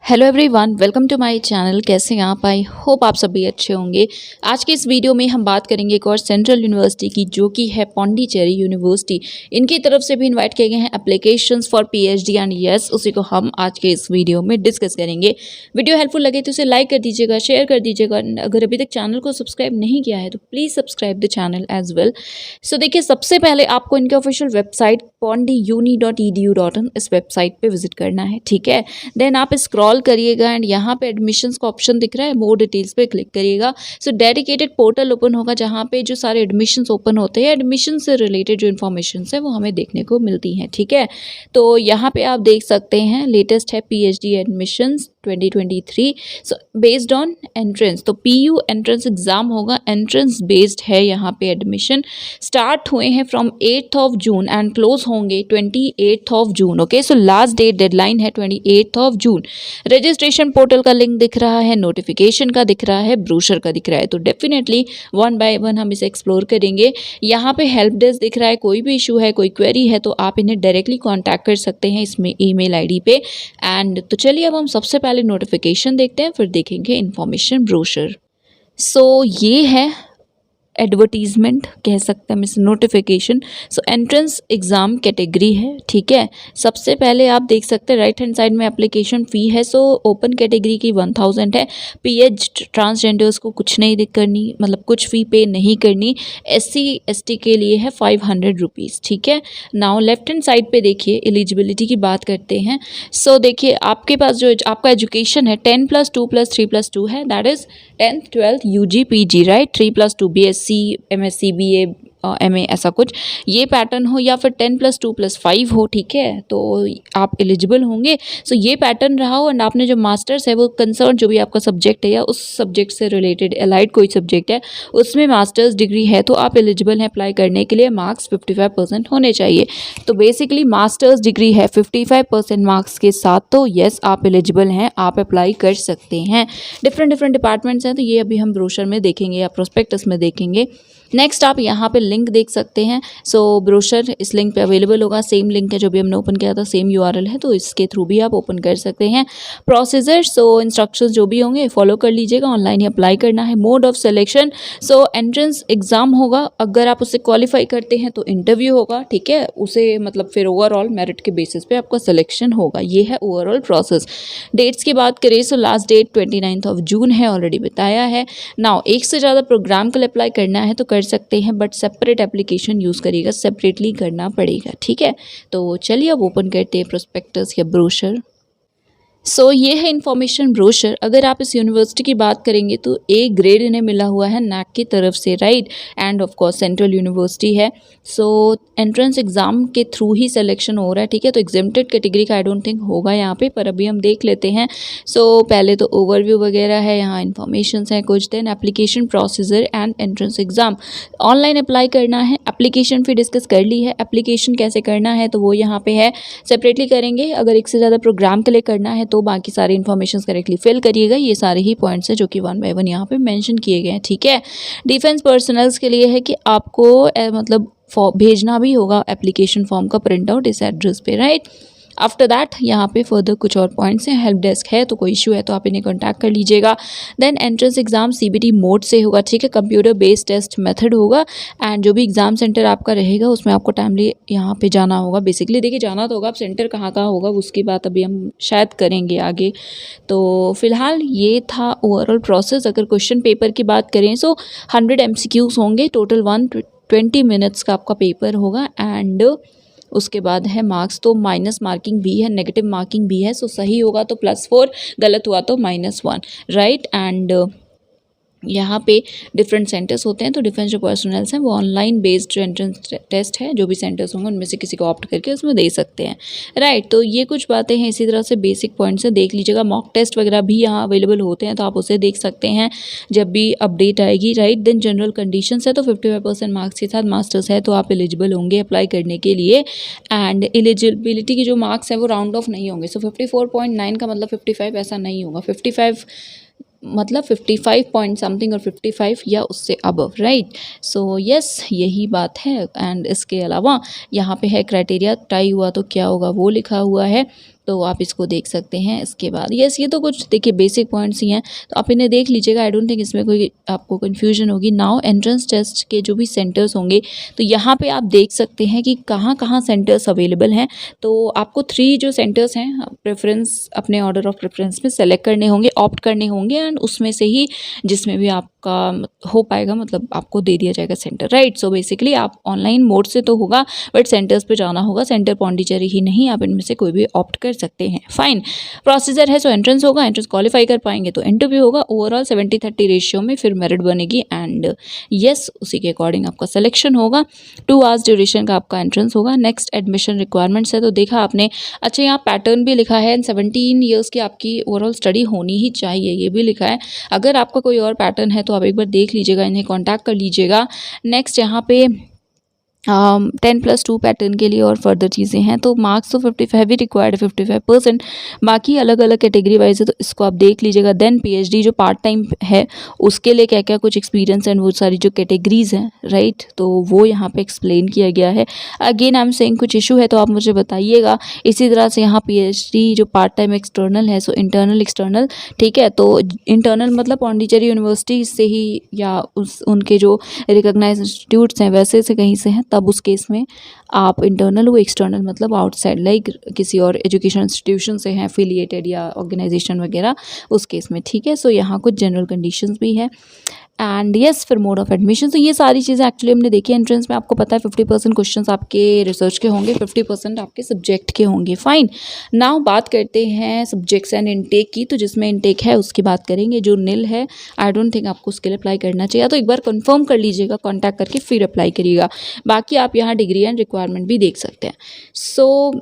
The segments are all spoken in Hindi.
Hello everyone, welcome to my channel. कैसे हैं आप? आई होप आप सभी अच्छे होंगे। आज के इस वीडियो में हम बात करेंगे एक और सेंट्रल यूनिवर्सिटी की, जो कि है पौंडीचेरी यूनिवर्सिटी। इनकी तरफ से भी इनवाइट किए गए हैं applications for PhD and yes, उसी को हम आज के इस वीडियो में डिस्कस करेंगे। वीडियो हेल्पफुल लगे तो इसे लाइक कर दीजिएगा, शेयर कर दीजिएगा। अगर अभी तक चैनल को सब्सक्राइब नहीं किया है तो please subscribe the channel as well. So देखिए, सबसे पहले आपको इनके ऑफिशियल वेबसाइट pondiuni.edu.in इस वेबसाइट पे विजिट करना है, ठीक है। देन आप स्क्रॉल करिएगा एंड यहाँ पे एडमिशन्स का ऑप्शन दिख रहा है, मोर डिटेल्स पे क्लिक करिएगा। सो डेडिकेटेड पोर्टल ओपन होगा जहाँ पे जो सारे एडमिशन्स ओपन होते हैं, एडमिशन से रिलेटेड जो इन्फॉर्मेशन है वो हमें देखने को मिलती हैं, ठीक है। तो यहाँ पे आप देख सकते हैं लेटेस्ट है PhD admissions 2023। So based on entrance, तो पीयू एंट्रेंस एग्जाम होगा, एंट्रेंस बेस्ड है यहाँ पे एडमिशन। स्टार्ट हुए हैं from 8th of June and close होंगे 28th of June. Okay, so last date deadline है 28th of June. Registration portal का लिंक दिख रहा है, नोटिफिकेशन का दिख रहा है, ब्रोशर का दिख रहा है। तो डेफिनेटली वन बाय वन हम इसे एक्सप्लोर करेंगे। यहाँ पे हेल्प डेस्क दिख रहा है, कोई भी इशू है, कोई क्वेरी है तो आप इन्हें डायरेक्टली कॉन्टैक्ट कर सकते हैं इसमें ईमेल आईडी पे। एंड तो चलिए अब हम सबसे पहले नोटिफिकेशन देखते हैं, फिर देखेंगे इन्फॉर्मेशन ब्रोशर। सो ये है एडवर्टीजमेंट, कह सकते हैं इस नोटिफिकेशन। सो एंट्रेंस एग्ज़ाम कैटेगरी है, ठीक है। सबसे पहले आप देख सकते हैं राइट हैंड साइड में एप्लीकेशन फ़ी है। सो ओपन कैटेगरी की 1000 है। पीएच ट्रांसजेंडर्स को कुछ नहीं करनी, मतलब कुछ फ़ी पे नहीं करनी। एससी एसटी के लिए है 500 रुपीज़, ठीक है। नाउ लेफ्ट हैंड साइड पे देखिए एलिजिबिलिटी की बात करते हैं। सो देखिए आपके पास जो आपका एजुकेशन है 10+2+3+2 है, that is 10th 12th UG PG, right. 3+2 BSc MSc BA MA ऐसा कुछ ये पैटर्न हो, या फिर 10+2+5 हो, ठीक है, तो आप एलिजिबल होंगे। सो ये पैटर्न रहा हो एंड आपने जो मास्टर्स है वो कंसर्न जो भी आपका सब्जेक्ट है या उस सब्जेक्ट से रिलेटेड एलाइड कोई सब्जेक्ट है उसमें मास्टर्स डिग्री है तो आप एलिजिबल हैं अप्लाई करने के लिए। मार्क्स 55% होने चाहिए। तो बेसिकली मास्टर्स डिग्री है 55% मार्क्स के साथ, तो येस आप एलिजिबल हैं, आप अप्लाई कर सकते हैं। डिफरेंट डिपार्टमेंट्स हैं तो ये अभी हम ब्रोशर में देखेंगे या प्रोस्पेक्टस में देखेंगे। नेक्स्ट आप यहाँ पे लिंक देख सकते हैं। सो ब्रोशर इस लिंक पे अवेलेबल होगा, सेम लिंक है जो भी हमने ओपन किया था, सेम यूआरएल है, तो इसके थ्रू भी आप ओपन कर सकते हैं। प्रोसीजर, सो इंस्ट्रक्शंस जो भी होंगे फॉलो कर लीजिएगा। ऑनलाइन ही अप्लाई करना है। Mode of selection, so entrance exam होगा, अगर आप उससे क्वालिफाई करते हैं तो इंटरव्यू होगा, ठीक है। उसे मतलब फिर ओवरऑल मेरिट के बेसिस पे आपका सिलेक्शन होगा। ये है ओवरऑल प्रोसेस। डेट्स की बात करें तो last date 29th of June है, ऑलरेडी बताया है। नाउ एक से ज़्यादा प्रोग्राम के लिए अप्लाई करना है तो कर सकते हैं, बट सेपरेट एप्लीकेशन यूज़ करिएगा, सेपरेटली करना पड़ेगा, ठीक है। तो चलिए अब ओपन करते हैं प्रोस्पेक्टस या ब्रोशर। सो ये है इन्फॉर्मेशन ब्रोशर। अगर आप इस यूनिवर्सिटी की बात करेंगे तो ए ग्रेड इन्हें मिला हुआ है नैक की तरफ से, right. End of course central university है। सो एंट्रेंस एग्ज़ाम के थ्रू ही सिलेक्शन हो रहा है, ठीक है। तो एग्जेम्प्टेड कैटेगरी का आई डोंट थिंक होगा यहाँ पे, पर अभी हम देख लेते हैं। सो पहले तो ओवरव्यू वगैरह है, यहाँ इन्फॉर्मेशन है कुछ। Then application procedure and entrance exam. Online apply करना है, एप्लीकेशन फिर डिस्कस कर ली है। एप्लीकेशन कैसे करना है तो वो यहाँ पे है, सेपरेटली करेंगे। अगर एक से ज़्यादा प्रोग्राम के लिए करना है तो बाकी सारे इन्फॉर्मेशन करेक्टली फिल करिएगा। ये सारे ही पॉइंट्स हैं जो कि वन बाय वन यहाँ पे मेंशन किए गए हैं, ठीक है। डिफेंस पर्सनल्स के लिए है कि आपको मतलब भेजना भी होगा एप्लीकेशन फॉर्म का प्रिंट आउट इस एड्रेस पे, राइट। आफ्टर दैट यहाँ पे फर्दर कुछ और पॉइंट्स हैं। हेल्प डेस्क है तो कोई इशू है तो आप इन्हें कॉन्टैक्ट कर लीजिएगा। Then entrance exam CBT mode से होगा, ठीक है। कंप्यूटर बेस्ड टेस्ट मेथड होगा एंड जो भी एग्जाम सेंटर आपका रहेगा उसमें आपको टाइमली यहाँ पे जाना होगा। बेसिकली देखिए जाना तो होगा, अब सेंटर कहाँ होगा उसकी बात अभी हम शायद करेंगे आगे। तो फिलहाल ये था ओवरऑल प्रोसेस। अगर क्वेश्चन पेपर की बात करें सो 100 MCQs होंगे, टोटल 120 मिनट्स का आपका पेपर होगा। एंड उसके बाद है मार्क्स, तो माइनस मार्किंग भी है, नेगेटिव मार्किंग भी है। सो सही होगा तो +4, गलत हुआ तो -1, राइट। एंड यहाँ पे डिफरेंट सेंटर्स होते हैं, तो डिफरेंट जो पर्सनल्स हैं वो ऑनलाइन बेस्ड जो एंट्रेंस टेस्ट है, जो भी सेंटर्स होंगे उनमें से किसी को ऑप्ट करके उसमें दे सकते हैं, राइट। तो ये कुछ बातें हैं, इसी तरह से बेसिक पॉइंट्स हैं, देख लीजिएगा। मॉक टेस्ट वगैरह भी यहाँ अवेलेबल होते हैं तो आप उसे देख सकते हैं जब भी अपडेट आएगी, राइट। देन जनरल कंडीशंस है तो 55% मार्क्स के साथ मास्टर्स है तो आप एलिजिबल होंगे अप्लाई करने के लिए। एंड एलिजिबिलिटी के जो मार्क्स है वो राउंड ऑफ नहीं होंगे। सो 54.9 का मतलब 55 ऐसा नहीं होगा, 55 मतलब 55 पॉइंट समथिंग और 55 या उससे अबव, राइट। सो यस यही बात है। एंड इसके अलावा यहाँ पे है क्राइटेरिया, टाई हुआ तो क्या होगा वो लिखा हुआ है। तो आप इसको देख सकते हैं। इसके बाद यस, ये तो कुछ देखिए बेसिक पॉइंट्स ही हैं, तो आप इन्हें देख लीजिएगा। आई डोंट थिंक इसमें कोई आपको कन्फ्यूजन होगी। नाउ एंट्रेंस टेस्ट के जो भी सेंटर्स होंगे, तो यहाँ पे आप देख सकते हैं कि कहाँ कहाँ सेंटर्स अवेलेबल हैं। तो आपको 3 जो सेंटर्स हैं प्रेफरेंस, अपने ऑर्डर ऑफ प्रेफरेंस में सेलेक्ट करने होंगे, ऑप्ट करने होंगे, एंड उसमें से ही जिसमें भी आपका हो पाएगा, मतलब आपको दे दिया जाएगा सेंटर, राइट। सो बेसिकली आप ऑनलाइन मोड से तो होगा, बट सेंटर्स पे जाना होगा। सेंटर पौंडीचेरी ही नहीं, आप इनमें से कोई भी ऑप्ट कर सकते हैं। फाइन प्रोसीजर है। सो एंट्रेंस होगा, एंट्रेंस क्वालिफाई कर पाएंगे तो इंटरव्यू होगा, ओवरऑल 70-30 रेशियो में, फिर मेरिट बनेगी, एंड यस उसी के अकॉर्डिंग आपका सिलेक्शन होगा। 2 आवर्स ड्यूरेशन का आपका एंट्रेंस होगा। नेक्स्ट एडमिशन रिक्वायरमेंट्स है, तो देखा आपने, अच्छा यहाँ पैटर्न भी लिखा है, 17 ईयर्स की आपकी ओवरऑल स्टडी होनी ही चाहिए, ये भी लिखा है। अगर आपका कोई और पैटर्न है तो आप एक बार देख लीजिएगा, इन्हें कॉन्टैक्ट कर लीजिएगा। नेक्स्ट यहाँ पे 10+2 पैटर्न के लिए और फर्दर चीज़ें हैं, तो मार्क्स तो 55 ही रिक्वायर्ड है, 55%। बाकी अलग अलग कैटेगरी वाइज है, तो इसको आप देख लीजिएगा। देन पीएचडी जो पार्ट टाइम है, उसके लिए क्या क्या कुछ एक्सपीरियंस एंड वो सारी जो कैटेगरीज हैं, राइट, तो वो यहाँ पे एक्सप्लेन किया गया है। अगेन आई एम सेइंग कुछ इशू है तो आप मुझे बताइएगा। इसी तरह से यहाँ पीएचडी जो पार्ट टाइम एक्सटर्नल है, सो इंटरनल एक्सटर्नल, ठीक है। तो इंटरनल मतलब पौंडीचेरी यूनिवर्सिटी से ही, या उनके जो रिकॉग्नाइज्ड इंस्टीट्यूट्स हैं वैसे से कहीं से हैं, तब उस केस में आप इंटरनल हो। एक्सटर्नल मतलब आउटसाइड, लाइक किसी और एजुकेशन इंस्टीट्यूशन से हैं एफिलिएटेड या ऑर्गेनाइजेशन वगैरह, उस केस में, ठीक है। सो यहाँ कुछ जनरल कंडीशंस भी है, एंड यस फिर मोड ऑफ एडमिशन। तो ये सारी चीज़ें एक्चुअली हमने देखी। एंट्रेंस में आपको पता है 50% क्वेश्चंस आपके रिसर्च के होंगे, 50% आपके सब्जेक्ट के होंगे। फाइन, नाउ बात करते हैं सब्जेक्ट्स एंड इनटेक की। तो जिसमें इनटेक है उसकी बात करेंगे, जो निल है आई डोंट थिंक आपको उसके लिए अप्लाई करना चाहिए, तो एक बार कंफर्म कर लीजिएगा, कॉन्टैक्ट करके फिर अप्लाई करिएगा। बाकी आप यहाँ डिग्री एंड रिक्वायरमेंट भी देख सकते हैं। So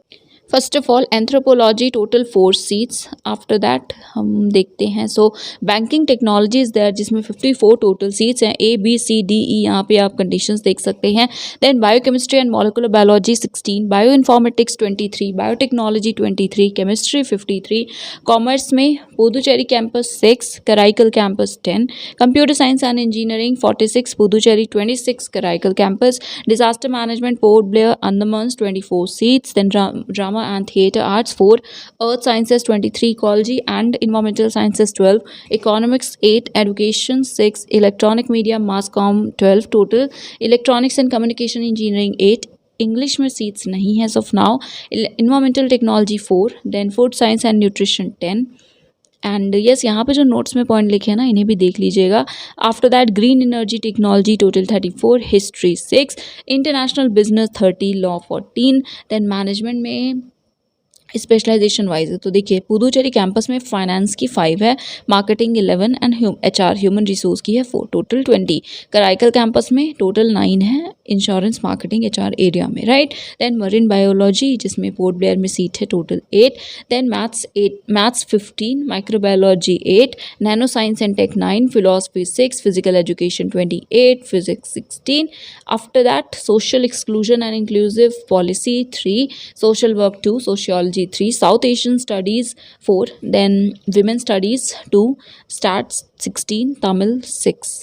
first of all anthropology total 4 seats. After that हम देखते हैं, so banking technology is there, जिसमें 54 टोटल सीट्स हैं। A B C D E यहाँ पे आप कंडीशंस देख सकते हैं। Then biochemistry and molecular biology 16, bio informatics 23, biotechnology 23, chemistry 53, commerce में Puducherry campus 6, Karaikal campus 10, computer science and engineering 46, Puducherry 26, Karaikal campus, disaster management Port Blair Andaman 24 seats. Then drama and theatre arts 4, earth sciences 23, ecology and environmental sciences 12, economics 8, education 6, electronic media mass comm 12 total, electronics and communication engineering 8, English में सीट्स नहीं है of now, environmental technology 4, then food science and nutrition 10, and yes यहाँ पे जो नोट्स में पॉइंट लिखे हैं ना, इन्हें भी देख लीजिएगा। After that green energy technology total 34, history 6, international business 30, law 14, then management में स्पेशलाइजेशन वाइज है, तो देखिए पुदुचेरी कैंपस में फाइनेंस की 5 है, marketing 11 and HR human resource की है 4, टोटल 20। कराईकल कैंपस में टोटल 9 है, इंश्योरेंस मार्केटिंग HR एरिया में, राइट। देन मरीन बायोलॉजी जिसमें पोर्ट ब्लेयर में सीट है total 8, then maths 15, microbiology 8, nano science and tech 9, philosophy 6, physical education 28, physics 16। After that social exclusion and inclusive policy 3, social work 2, sociology 3, South Asian Studies 4, then Women Studies 2, Stats 16, Tamil 6।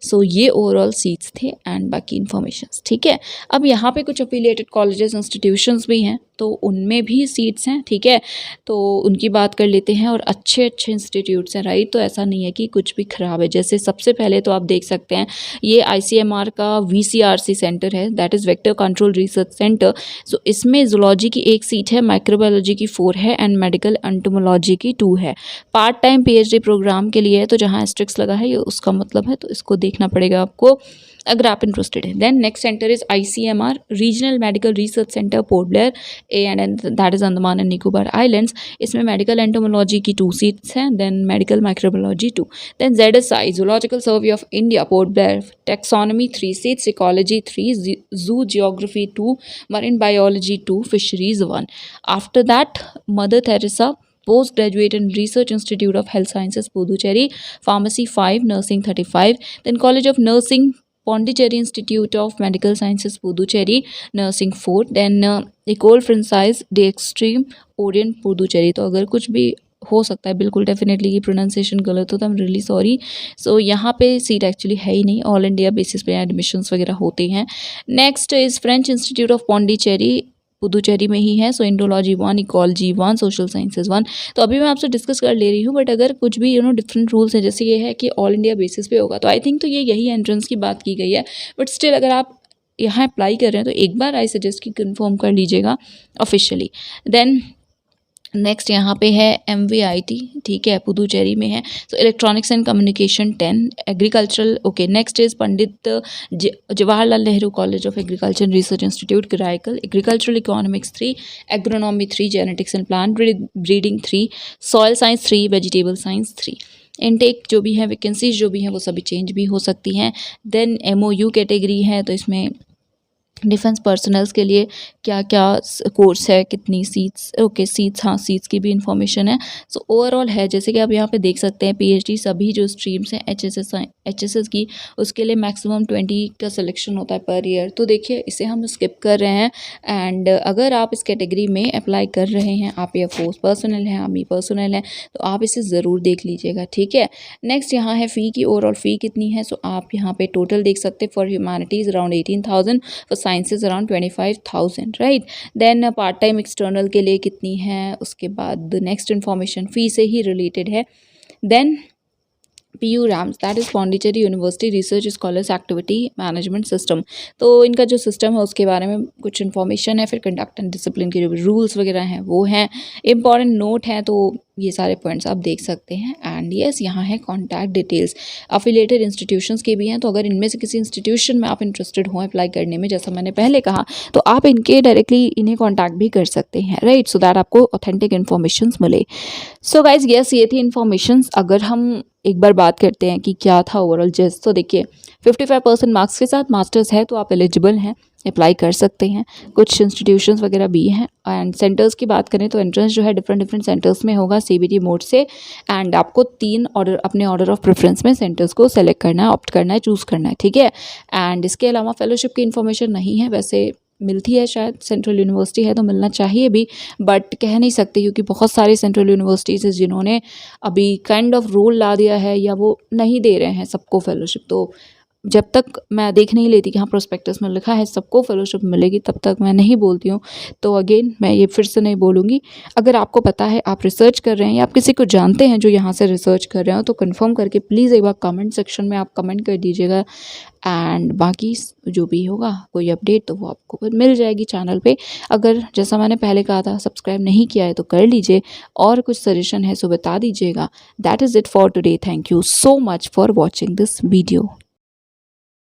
सो ये ओवरऑल सीट्स थे एंड बाकी इन्फॉर्मेशंस, ठीक है। अब यहाँ पे कुछ अफिलिएटेड कॉलेजेस इंस्टीट्यूशंस भी हैं, तो उनमें भी सीट्स हैं, ठीक है। तो उनकी बात कर लेते हैं, और अच्छे अच्छे इंस्टीट्यूट्स हैं, राइट। तो ऐसा नहीं है कि कुछ भी ख़राब है। जैसे सबसे पहले तो आप देख सकते हैं, ये ICMR का VCRC सेंटर है, that is vector control research centre. So इसमें जूलॉजी की 1 सीट है, माइक्रोबायोलॉजी की 4 है, एंड मेडिकल एंटोमोलॉजी की 2 है। पार्ट टाइम PhD प्रोग्राम के लिए है, तो जहाँ एस्ट्रिक्स लगा है ये उसका मतलब है, तो इसको देखना पड़ेगा आपको अगर आप इंटरेस्टेड हैं। Then next centre is ICMR regional medical research centre Port Blair and that is Andaman and Nicobar islands. इसमें मेडिकल एंटोमोलॉजी की 2 सीट्स हैं, then medical microbiology 2। Then ZSI zoological survey of India Port Blair, taxonomy 3 seats, ecology 3, zoogeography 2, marine biology 2, fisheries 1। After that Mother Teresa post graduate and research institute of health sciences Puducherry, pharmacy 5, nursing 35, then college of nursing Pondicherry Institute of Medical Sciences Puducherry, Nursing 4, then Ecole Française d'Extrême Orient Puducherry। तो अगर कुछ भी हो सकता है, बिल्कुल डेफिनेटली ये प्रोनाउंसिएशन गलत हो तो आई एम रियली सॉरी। सो यहाँ पे सीट एक्चुअली है ही नहीं, ऑल इंडिया बेसिस पे एडमिशन्स वगैरह होते हैं। Next is French institute of Pondicherry Puducherry में ही है। सो इंडोलॉजी 1, इकोलॉजी 1, सोशल साइंसेज 1। तो अभी मैं आपसे डिस्कस कर ले रही हूँ, बट अगर कुछ भी डिफरेंट रूल्स हैं, जैसे ये है कि ऑल इंडिया बेसिस पे होगा, तो आई थिंक तो ये यही एंट्रेंस की बात की गई है। बट स्टिल अगर आप यहाँ अप्लाई कर रहे हैं तो एक बार आई सजेस्ट कि कंफर्म कर लीजिएगा ऑफिशियली। देन नेक्स्ट यहाँ पे है MVIT, ठीक है, पुदुचेरी में है। So electronics and communication 10, agricultural, okay. Next is Pandit Jawaharlal Nehru college of agriculture research institute Karaikal, agricultural economics 3, agronomy 3, genetics and plant breeding 3, soil science 3, vegetable science 3। Intake जो भी है, वैकेंसीज जो भी हैं वो सभी चेंज भी हो सकती हैं। देन MOU कैटेगरी है, तो इसमें डिफेंस पर्सनल्स के लिए क्या क्या कोर्स है, कितनी सीट्स, ओके सीट्स, हाँ सीट्स की भी इंफॉर्मेशन है। सो ओवरऑल है, जैसे कि आप यहाँ पे देख सकते हैं, PhD सभी जो स्ट्रीम्स हैं HSS की, उसके लिए मैक्सिमम 20 का सिलेक्शन होता है पर ईयर। तो देखिए इसे हम स्किप कर रहे हैं। एंड अगर आप इस कैटेगरी में अप्लाई कर रहे हैं, आप एयरफोर्स पर्सनल हैं, आर्मी पर्सनल हैं, तो आप इसे ज़रूर देख लीजिएगा, ठीक है। नेक्स्ट यहाँ है फ़ी की, ओवरऑल फ़ी कितनी है। सो आप यहाँ पे टोटल देख सकते हैं, for humanities around 18,000, for sciences around 25,000, right. Then part time external के लिए कितनी है, उसके बाद नेक्स्ट इन्फॉर्मेशन फ़ी से ही रिलेटेड है। Then PU RAMS, that is Pondicherry university research scholars activity management system. तो इनका जो सिस्टम है उसके बारे में कुछ इन्फॉर्मेशन है। फिर कंडक्ट एंड डिसिप्लिन के जो रूल्स वगैरह हैं वो हैं, इंपॉर्टेंट नोट हैं, तो ये सारे पॉइंट्स आप देख सकते हैं। एंड यस, यहाँ है कॉन्टैक्ट डिटेल्स, अफिलिएटेड इंस्टीट्यूशंस की भी हैं। तो अगर इनमें से किसी इंस्टीट्यूशन में आप इंटरेस्टेड हो अप्लाई करने में, जैसा मैंने पहले कहा, तो आप इनके डायरेक्टली इन्हें कॉन्टैक्ट भी कर सकते हैं, राइट, सो दैट आपको ऑथेंटिक इन्फॉर्मेशन मिले। सो गाइज यस, ये थी इन्फॉर्मेशन। अगर हम एक बार बात करते हैं कि क्या था ओवरऑल जेस्ट, तो देखिए 55% मार्क्स के साथ मास्टर्स है तो आप एलिजिबल हैं, अप्लाई कर सकते हैं। कुछ इंस्टीट्यूशंस वगैरह भी हैं। एंड सेंटर्स की बात करें तो एंट्रेंस जो है डिफरेंट सेंटर्स में होगा CBT मोड से। एंड आपको 3 अपने ऑर्डर ऑफ प्रेफरेंस में सेंटर्स को सेलेक्ट करना है, ऑप्ट करना है, चूज़ करना है, ठीक है। एंड इसके अलावा फेलोशिप की इन्फॉर्मेशन नहीं है, वैसे मिलती है शायद, सेंट्रल यूनिवर्सिटी है तो मिलना चाहिए भी, बट कह नहीं सकते क्योंकि बहुत सारी सेंट्रल यूनिवर्सिटीज़ है जिन्होंने अभी काइंड ऑफ रूल ला दिया है या वो नहीं दे रहे हैं सबको फेलोशिप। तो जब तक मैं देख नहीं लेती कि हाँ प्रोस्पेक्टस में लिखा है सबको फेलोशिप मिलेगी, तब तक मैं नहीं बोलती हूँ। तो अगेन मैं ये फिर से नहीं बोलूँगी। अगर आपको पता है, आप रिसर्च कर रहे हैं या आप किसी को जानते हैं जो यहाँ से रिसर्च कर रहे हो, तो कंफर्म करके प्लीज़ एक बार कमेंट सेक्शन में आप कमेंट कर दीजिएगा। एंड बाकी जो भी होगा कोई अपडेट तो वो आपको मिल जाएगी चैनल पे। अगर जैसा मैंने पहले कहा था सब्सक्राइब नहीं किया है तो कर लीजिए, और कुछ सजेशन है सो बता दीजिएगा। That is it for today. Thank you so much for watching this video.